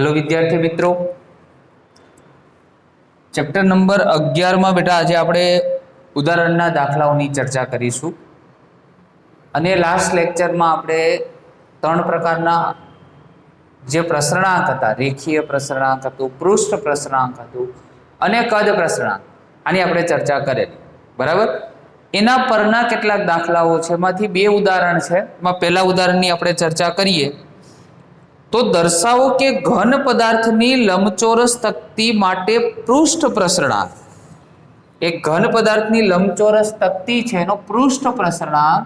Hello विद्यार्थी मित्रों, chapter number 11 में बेटा आज आपणे उदाहरणना दाखलाओनी चर्चा करीशुं। अने लास्ट लेक्चर में आपणे त्रण प्रकारना जे प्रसरणांक हता, रेखीय प्रसरणांक हतुं, पृष्ठ प्रसरणांक हतुं अने कद प्रसरणांक, आनी आपणे चर्चा करेली। बराबर। एना परना केटलाक दाखलाओ छे, एमांथी बे उदाहरण छे। एमां पहेला उदाहरणनी आपणे चर्चा करीए तो दर्शावो के घन पदार्थनी लंबचोरस तकती माटे पृष्ठ प्रसरणांक। एक घन पदार्थनी लंबचोरस तकती छे एनो पृष्ठ प्रसरणांक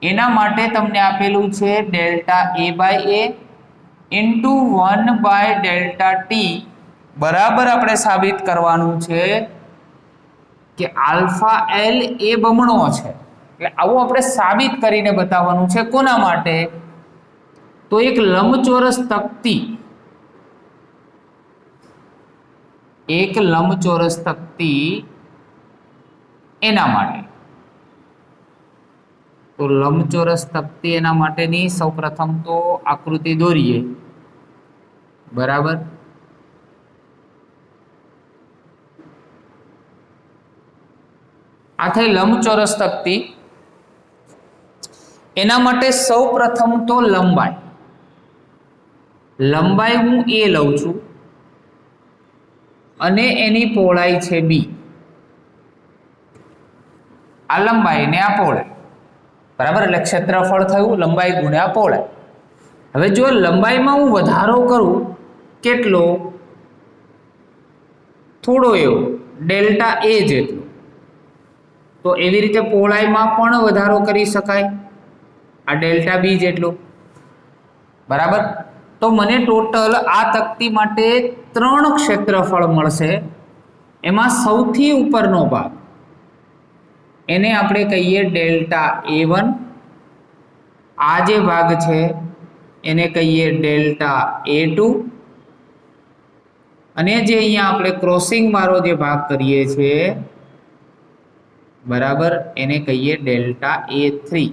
एना माटे तमने आपेलुं छे delta A by A into 1 by delta T बराबर आपणे साबित करवानुं छे के अल्फा एल ए बमणो छे। એટલે આવું આપણે સાબિત કરીને બતાવવાનું છે કોના માટે? तो एक लंबचोरस तकती, एक लंबचोरस तकती एना माटे। तो लंबचोरस तकती एना माटेनी सौप्रथम तो आकृति दोरीए। बराबर। आ थई लंबचोरस तकती। एना माटे सौप्रथम तो लंबाई, लंबाई हूँ ए लઉં છું અને એની પહોળાઈ છે બી। આ લંબાઈ ને આ પહોળાઈ બરાબર, એટલે ક્ષેત્રફળ થયું લંબાઈ ગુણ્યા પહોળાઈ। હવે જો લંબાઈમાં હું વધારો કરું કેટલો, થોડો એવો ડેલ્ટા એ જેટલો, તો એવી રીતે પહોળાઈમાં પણ વધારો કરી શકાય, આ ડેલ્ટા બી જેટલો। બરાબર। तो मने टोटल आ तकती माटे 3 क्षेत्रफल मळशे। एमां सौथी उपरनो भाग एने आपणे कहीए डेल्टा ए1, आ जे भाग छे एने कहीए डेल्टा ए2 अने जे अहींया आपणे क्रॉसिंग वाळो जे भाग करीए छे बराबर एने कहीए डेल्टा ए3।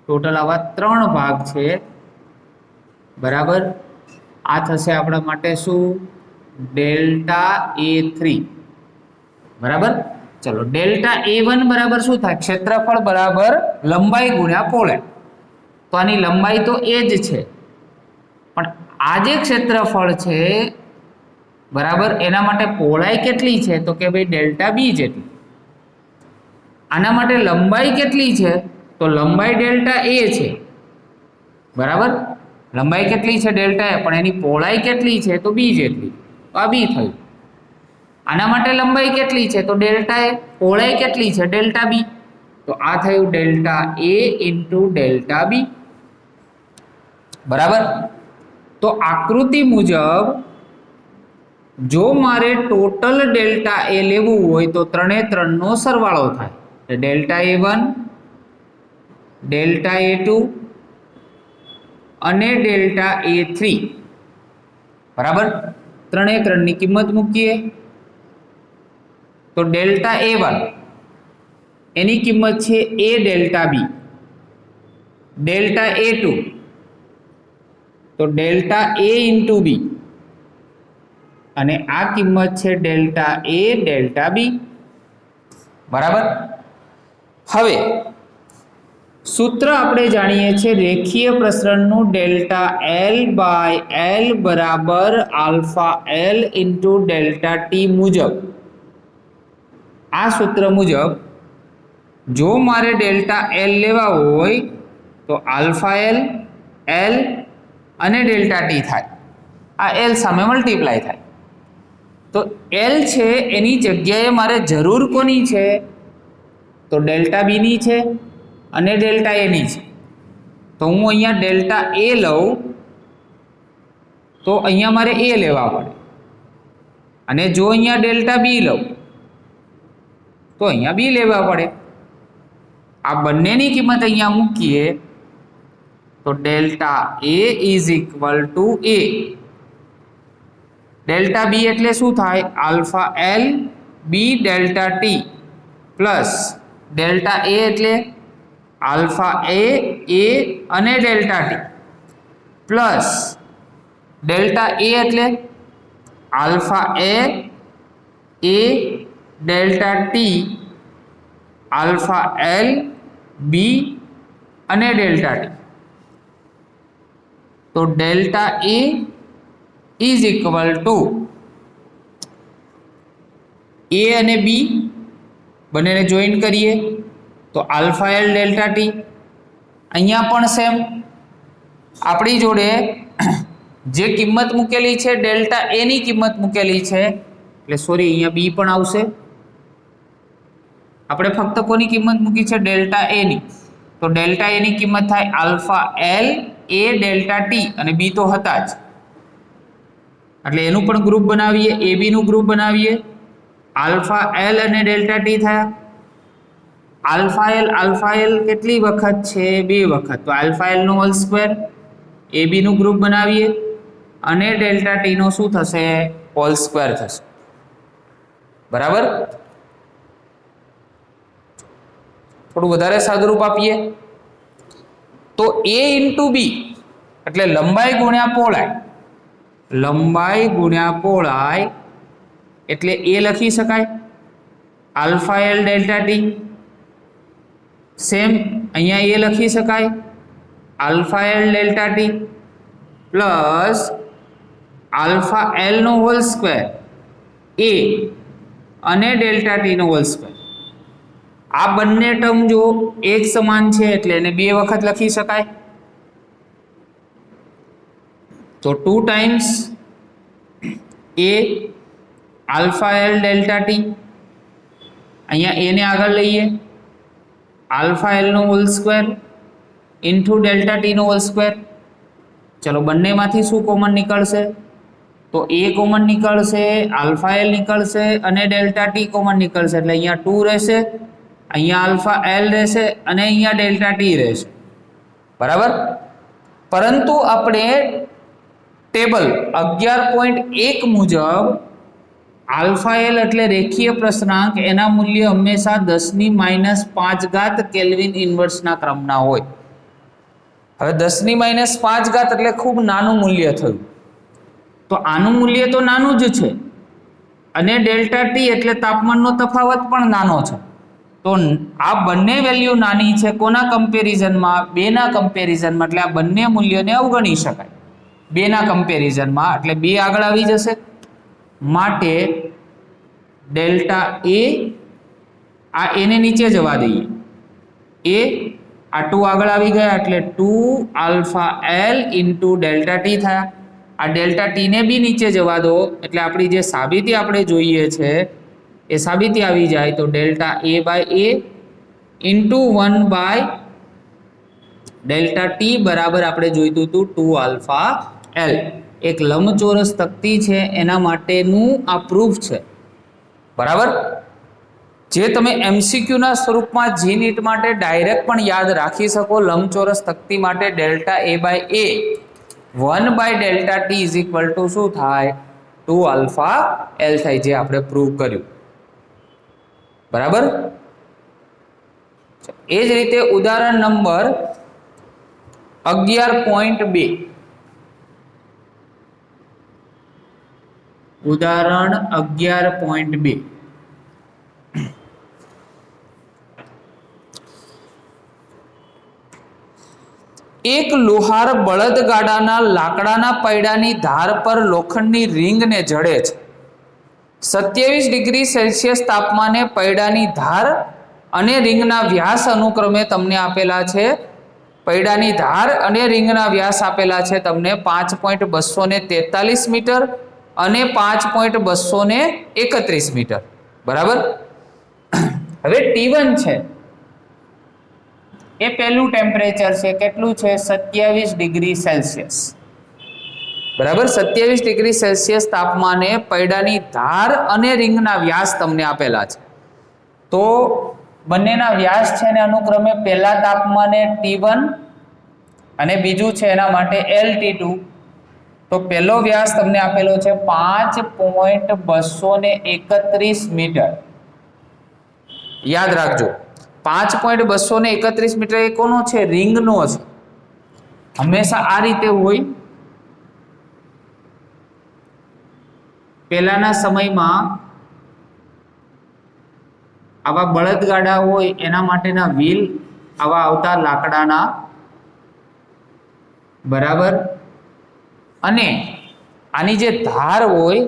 टोटल आवा 3 भाग छे। बराबर। आ थशे आपणा माटे शुं डेल्टा ए3। बराबर। चलो डेल्टा ए1 बराबर शुं थाय, क्षेत्रफल बराबर लंबाई गुण्या पહોળાઈ। तो आनी लंबाई तो ए ज छे पण आ जे क्षेत्रफल छे बराबर एना माटे पહોળાઈ केटली छे तो के भाई डेल्टा बी जेटली। आना माटे लंबाई केटली छे तो लंबाई डेल्टा ए छे। बराबर। लंबाई केटली छे डेल्टा ए पण एनी पહોળાઈ केटली छे तो बी जेटली, तो आ बी थयुं। आना माटे लंबाई केटली छे तो डेल्टा ए, पહોળાઈ केटली छे डेल्टा बी, तो आ थयुं delta A into delta B. बराबर। तो आकृति मुजब जो मारे टोटल डेल्टा ए लेवुं होय तो 3 नो सरवाळो थाय। डेल्टा ए1 डेल्टा ए2 अने डेल्टा ए3। बराबर। 3 ની કિંમત મૂકીએ તો डेल्टा ए1 એની કિંમત છે a delta B, delta A two તો डेल्टा a इंटू बी અને આ કિંમત છે डेल्टा a डेल्टा बी। बराबर। હવે सूत्र आपणे जाणीए छे रेखीय प्रसरणनु डेल्टा एल बाय एल बराबर alpha L into delta T मुजब। आ सूत्र मुजब जो मारे डेल्टा एल लेवा होय तो अल्फा एल एल अने डेल्टा टी थाय। आ एल सामे मल्टीप्लाय थाय तो एल छे एनी जग्याए मारे जरूर कोनी छे तो डेल्टा बी नी छे अने डेल्टा ए नी छे। तो हूँ अहींया डेल्टा ए लઉં तो अहींया मारे ए लेवा पड़े अने जो अहींया डेल्टा बी लઉં तो अहींया बी लेवा पड़े। आ बंनेनी किंमत अहींया मूकीए तो delta a is equal to a. Delta b एटले शुं थाय, alpha l b delta t plus delta a एटले अल्फा ए अने delta t plus delta a એટલે alpha a delta t alpha l b અને ડેલ્ટા ટી. તો delta a is equal to a અને b બંનેને join કરીએ તો alpha L delta t. અહીંયા પણ સેમ આપણી જોડે જે કિંમત મૂકેલી છે ડેલ્ટા એ ની કિંમત મૂકેલી છે, એટલે સોરી અહીંયા બી પણ આવશે. આપણે ફક્ત કોની કિંમત મૂકી છે? ડેલ્ટા એ ની. તો ડેલ્ટા એ ની કિંમત થાય આલ્ફા એલ એ ડેલ્ટા ટી અને બી તો હતા જ, એટલે એનું પણ ગ્રુપ બનાવીએ, એ બી નું ગ્રુપ બનાવીએ. આલ્ફા એલ અને ડેલ્ટા ટી થયા. આલ્ફા એલ કેટલી વખત છે? 2 વખત. તો આલ્ફા એલ નો હોલ સ્ક્વેર, એ બી નું ગ્રુપ બનાવીએ અને ડેલ્ટા ટી નો શું થશે? હોલ સ્ક્વેર થશે. બરાબર. થોડું વધારે સાદુરૂપ આપીએ તો a ઇન્ટુ બી એટલે લંબાઈ ગુણ્યા પહોળાઈ, લંબાઈ ગુણ્યા પહોળાઈ એટલે a લખી શકાય alpha L delta T. Same અહીંયા a લખી શકાય alpha L delta T plus alpha L નો હોલ સ્ક્વેર a અને ડેલ્ટા ટી નો હોલ સ્ક્વેર. આ બંને ટર્મ જો એક સમાન છે એટલે એને 2 વખત લખી શકાય. તો 2 times a alpha L delta t, અહીંયા a ને આગળ લઈએ આલ્ફા એલ નો whole square into delta T નો હોલ સ્ક્વેર. ચલો બંનેમાંથી શું કોમન નીકળશે? તો a કોમન નીકળશે, આલ્ફા એલ નીકળશે અને ડેલ્ટા ટી કોમન નીકળશે, એટલે અહીંયા 2 રહેશે, અહીંયા આલ્ફા એલ રહેશે અને અહીંયા ડેલ્ટા ટી રહેશે. બરાબર. પરંતુ આપણે ટેબલ 11.1 મુજબ આલ્ફા એલ એટલે રેખીય પ્રસરણાંક, એના મૂલ્ય હંમેશા 10⁻5 કેલ્વિન ઇન્વર્સના ક્રમના હોય. હવે 10⁻5 એટલે ખૂબ નાનું મૂલ્ય થયું. તો આનું મૂલ્ય તો નાનું જ છે અને ડેલ્ટા ટી એટલે તાપમાનનો તફાવત પણ નાનો છે. તો આ બંને વેલ્યુ નાની છે. કોના કમ્પેરિઝનમાં? 2 ના કમ્પેરિઝનમાં. એટલે આ બંને મૂલ્યોને અવગણી શકાય 2 ના કમ્પેરિઝનમાં, એટલે 2 આગળ આવી જશે. માટે ડેલ્ટા એ આ એને નીચે જવા દઈએ, એ આ 2 આગળ આવી ગયા એટલે 2 alpha L into delta T થયા. આ ડેલ્ટા ટી ને બી નીચે જવા દો એટલે આપણી જે સાબિતી આપણે જોઈએ છે એ સાબિતી આવી જાય. તો delta A by A into 1 by delta T બરાબર આપણે જોઈતું હતું 2 આલ્ફા એલ. એક લંબચોરસ તકતી છે એના માટેનું આ પ્રૂફ છે. બરાબર. જે તમે MCQ ના સ્વરૂપમાં જી નીટ માટે ડાયરેક્ટ પણ યાદ રાખી શકો. લંબચોરસ તકતી માટે delta A by A 1 by delta T is equal to શું થાય? 2 આલ્ફા એલ થાય, જે આપણે પ્રૂવ કર્યું. બરાબર. એ જ રીતે ઉદાહરણ નંબર 11.2. ઉદાહરણ 11.2. એક લુહાર બળદગાડાના લાકડાના પૈડાની ધાર પર લોખંડની રીંગને જડે છે. 27 ડિગ્રી સેલ્સિયસ તાપમાને પૈડાની ધાર અને રીંગના વ્યાસ અનુક્રમે તમને આપેલા છે. પૈડાની ધાર અને રીંગના વ્યાસ આપેલા છે તમને 5.243 મીટર અને 5.231 મીટર. બરાબર. હવે T1 છે એ પહેલું ટેમ્પરેચર છે. કેટલું છે? 27 ડિગ્રી સેલ્સિયસ. બરાબર. 27 ડિગ્રી સેલ્સિયસ તાપમાને પૈડાની ધાર અને રીંગના વ્યાસ તમને આપેલા છે. તો બંનેના વ્યાસ છે ને અનુક્રમે પહેલા તાપમાને T1 અને બીજું છે એના માટે LT2. તો પહેલો વ્યાસ તમને આપેલો છે 5.231 મીટર. યાદ રાખજો 5.231 મીટર એ કોનો છે? રીંગનો છે. હંમેશા આ રીતે હોય. પહેલાના સમયમાં આવા બળદગાડા હોય એના માટેના વ્હીલ આવા આવતા લાકડાના, બરાબર, અને આની જે ધાર હોય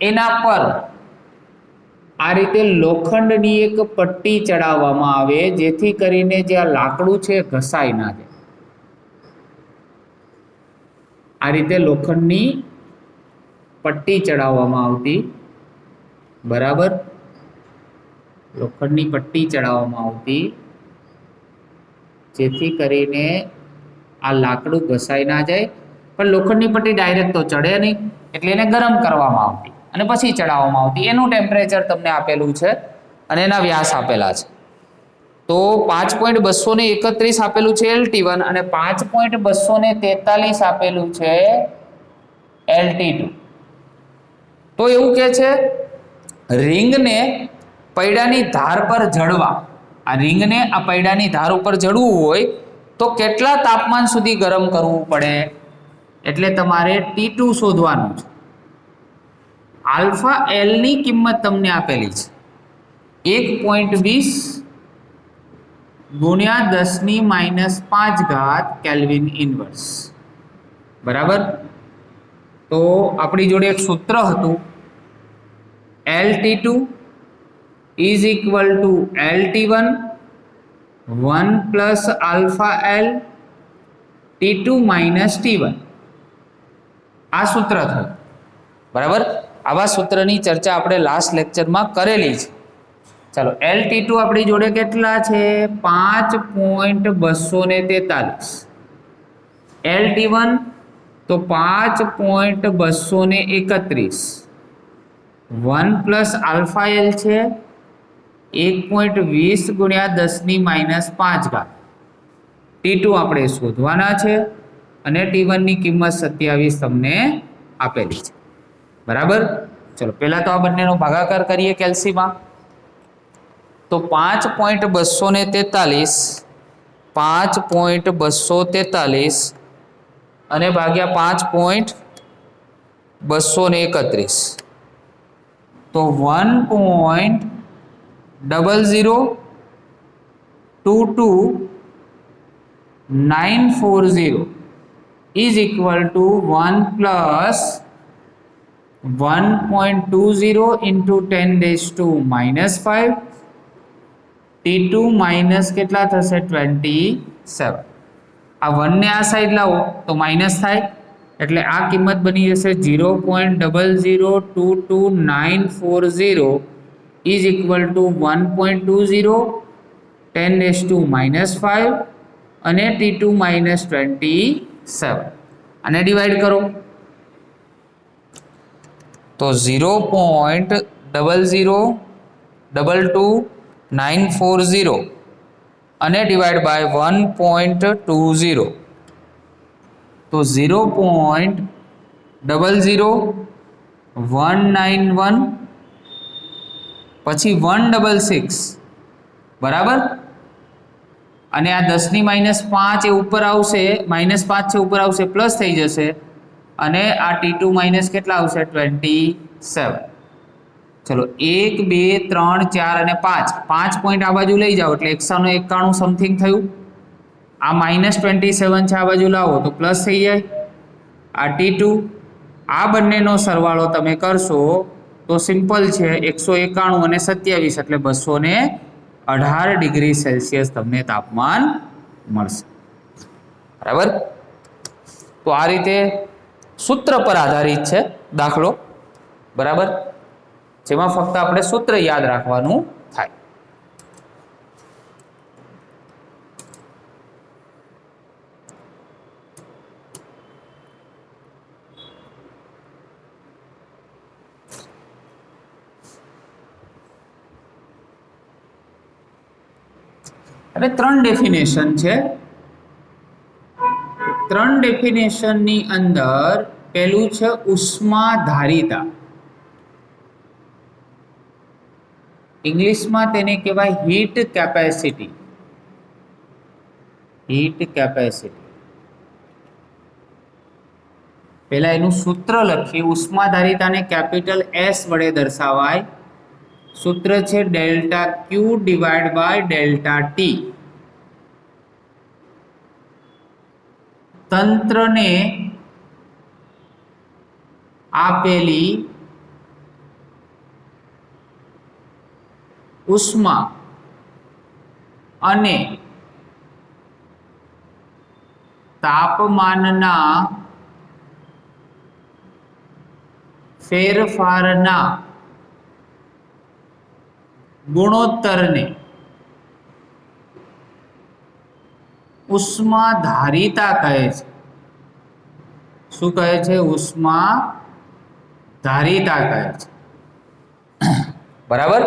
એના પર આ રીતે લોખંડની એક પટ્ટી ચડાવવામાં આવે, જેથી કરીને જે આ લાકડું છે ઘસાઈ ના જાય. આ રીતે લોખંડની પટ્ટી ચડાવવામાં આવતી, બરાબર, લોખંડની પટ્ટી ચડાવવામાં આવતી, જેથી કરીને આ લાકડું ઘસાઈ ના જાય. પણ લોખંડની પટ્ટી ડાયરેક્ટ તો ચડે નહીં, એટલે એને ગરમ કરવામાં આવતી અને પછી ચડાવવામાં આવતી. એનું ટેમ્પરેચર તમને આપેલું છે અને એના વ્યાસ આપેલા છે. તો 5.231 આપેલું છે LT1 અને 5.243 આપેલું છે LT2. તો એવું કે છે રિંગને પૈડાની ધાર પર જડવા, આ રિંગને આ પૈડાની ધાર ઉપર જડવું હોય તો કેટલા તાપમાન સુધી ગરમ કરવું પડે? એટલે તમારે T2 શોધવાનું છે. આલ્ફા એલ ની કિંમત તમને આપેલી છે 1.20 ગુણ્યા 10⁻⁵ કેલ્વિન ઇનવર્સ, બરાબર. તો આપણી જોડે એક સૂત્ર હતું, LT2 is equal two LT1 1 plus alpha L T2 minus T1. આ સૂત્ર થયું, બરાબર. આવા સૂત્રની ચર્ચા આપણે લાસ્ટ લેક્ચરમાં કરેલી છે. ચાલો, LT2 આપણી જોડે કેટલા છે? 5.243. LT1 તો 5.231. 1 પ્લસ આલ્ફા એલ છે 1.20 ગુણ્યા 10⁻⁵. T2 આપણે શોધવાના છે અને T1 ની કિંમત 27 તમને આપેલી છે, બરાબર. ચલો, પહેલા તો આ બંનેનો ભાગાકાર કરીએ કેલ્સીમાં. તો 5.243 5.243 અને ભાગ્યા 5.231, તો 1.0022940 is equal two 1 plus 1.20 into 10⁻⁵. T2 minus કેટલા થશે? 27. આ 1 ને આ સાઈડ લાવો તો માઇનસ થાય, એટલે આ કિંમત બની જશે 0.00222940 ઇઝ ઇક્વલ ટુ 1.20 10⁻⁵ અને T2 માઇનસ 27. અને ડિવાઈડ કરો તો 0.00222940 અને ડિવાઈડ બાય 1.20, તો 0.00191 પછી 166, બરાબર. અને આ 10⁻⁵ એ ઉપર આવશે, -5 છે ઉપર આવશે, પ્લસ થઈ જશે અને આ T2 માઇનસ કેટલા આવશે? 27. ચલો, 1 2 3 4 અને 5 પોઈન્ટ આ બાજુ લઈ જાઓ એટલે 191 સમથિંગ થયું. આ -27 છે, આ બાજુ લાવો તો પ્લસ થઈ જાય. આ T2, આ બંનેનો સરવાળો તમે કરશો તો સિમ્પલ છે, 191 અને 27 એટલે 218 ડિગ્રી સેલ્સિયસ તમને તાપમાન મળશે, બરાબર. તો આ રીતે સૂત્ર પર આધારિત છે દાખલો, બરાબર, જેમાં ફક્ત આપણે સૂત્ર યાદ રાખવાનું થાય. હવે 3 ડેફિનેશન છે. 3 ડેફિનેશનની અંદર પહેલું છે ઉષ્માધારિતા. ઇંગ્લિશમાં તેને કહેવાય હીટ કેપેસિટી. Heat capacity. पहला एनु सूत्र लखीए। उष्माधारिताने कैपिटल एस वडे दर्शावाय। सूत्र छे delta q divide bye delta T. तंत्र ने आपेली उष्मा अने तापमानना फेरफारना गुणोत्तरने उष्माधारिता कहे छे। शुं कहे छे? उष्माधारिता कहे छे। बराबर।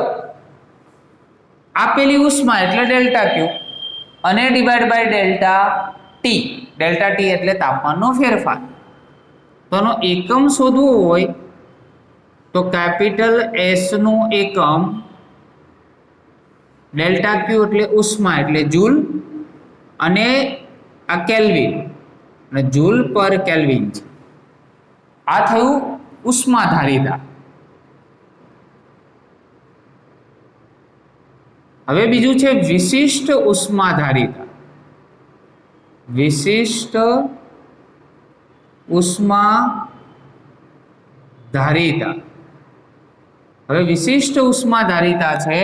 आपेली उष्मा एटले डेल्टा क्यू अने divide by delta T. Delta T एटले तापमाननो फेरफार। तो एनो एकम शोधवो होय तो कैपिटल एस नो एकम डेल्टा क्यू एटले उष्मा एटले जूल अने आ केल्विन अने जूल पर केल्विन छे। आ थयुं उष्माधारिता। हवे बीजुं छे विशिष्ट उष्माधारिता। विशिष्ट उष्माधारिता। हवे विशिष्ट उष्माधारिता छे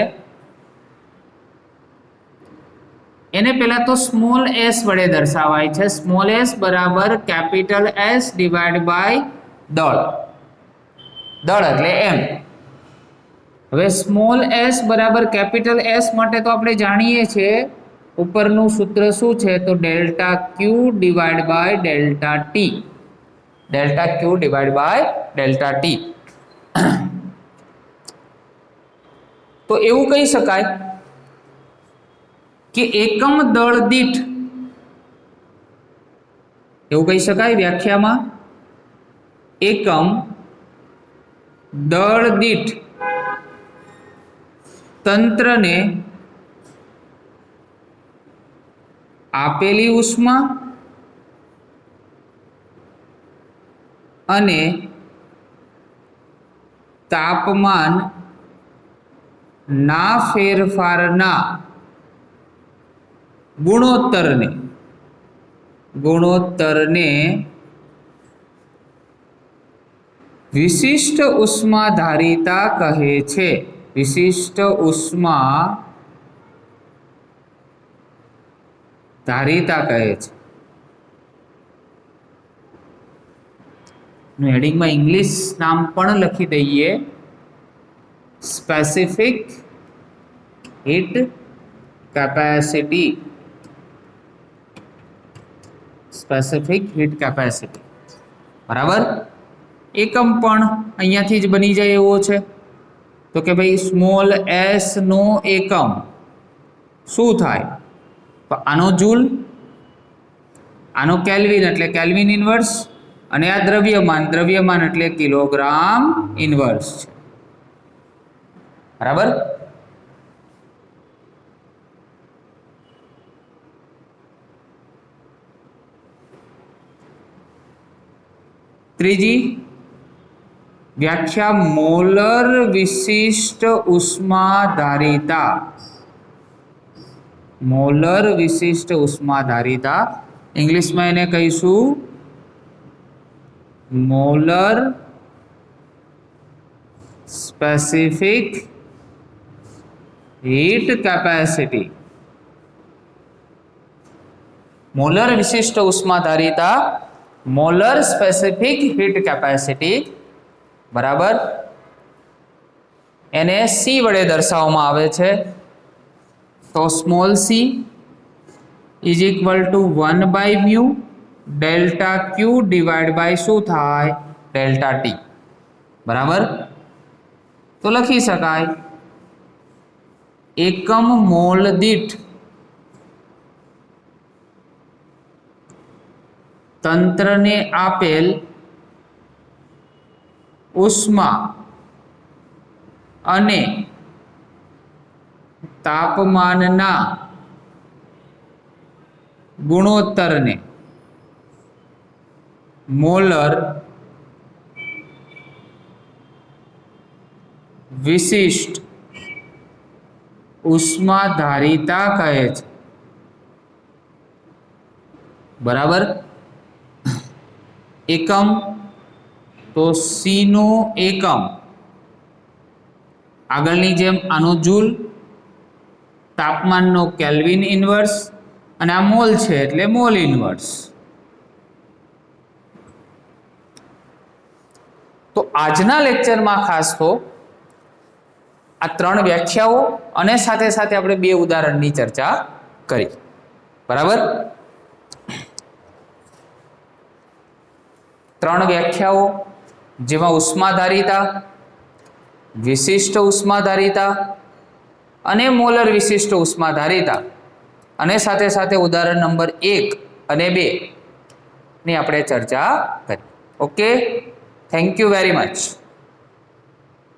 एने पहला तो स्मॉल एस वडे दर्शावाय छे। स्मॉल एस बराबर कैपिटल एस डिवाइड बाय दળ। દળ એટલે m। હવે સ્મોલ s બરાબર કેપિટલ s માટે તો આપણે જાણીએ છીએ ઉપરનું સૂત્ર શું છે તો delta Q divide by delta T. Delta Q divide by delta T. તો એવું કહી શકાય कि एकम दળ दीठ એવું કહી શકાય વ્યાખ્યામાં એકમ દળ દીઠ તંત્રને આપેલી ઉષ્મા અને તાપમાન ના ફેરફારના गुणोत्तरने विशिष्ट उष्माधारिता कहे छे। विशिष्ट उष्माधारिता कहे छे। हेडिंग में इंग्लिश नाम पण लखी दईए। Specific heat capacity. Specific heat capacity बराबर। एकम पण अहींयाथी ज बनी जाए एवो छे तो कि भाई स्मॉल एस नो एकम शुं थाय तो आनो जूल आनो केल्विन एटले केल्विन इनवर्स अने आ द्रव्यमान एटले किलोग्राम इनवर्स छे बराबर। त्रीजी व्याख्या मोलर विशिष्ट उष्माधारिता। मोलर विशिष्ट उष्माधारिता इंग्लिश में एने कहीशुं molar specific heat capacity. Molar विशिष्ट उष्माधारिता मोलर स्पेसिफिक हीट कैपेसिटी बराबर। एने सी वडे दर्शाववामां आवे छे तो small c is equal to 1 by mu delta q divide by शुं थाय डेल्टा टी बराबर। तो लखी शकाय एकम मोल दीठ तंत्र ने आपेल उष्मा अने तापमानना गुणोत्तर ने मोलर વિશિષ્ટ ઉષ્માધારિતા કહે છે. બરાબર. એકમ તો સી નું એકમ આગળની જેમ આનું જૂલ, તાપમાનનો કેલ્વિન ઇન્વર્સ અને આ મોલ છે એટલે મોલ ઇન્વર્સ. તો આજના લેક્ચરમાં ખાસ તો આ 3 વ્યાખ્યાઓ અને સાથે સાથે આપણે 2 ઉદાહરણની ચર્ચા કરી. બરાબર. 3 વ્યાખ્યાઓ જેમાં ઉષ્માધારિતા, વિશિષ્ટ ઉષ્માધારિતા અને મોલર વિશિષ્ટ ઉષ્માધારિતા અને સાથે સાથે ઉદાહરણ નંબર 1 અને 2 ની આપણે ચર્ચા કરી. Okay, thank you very much.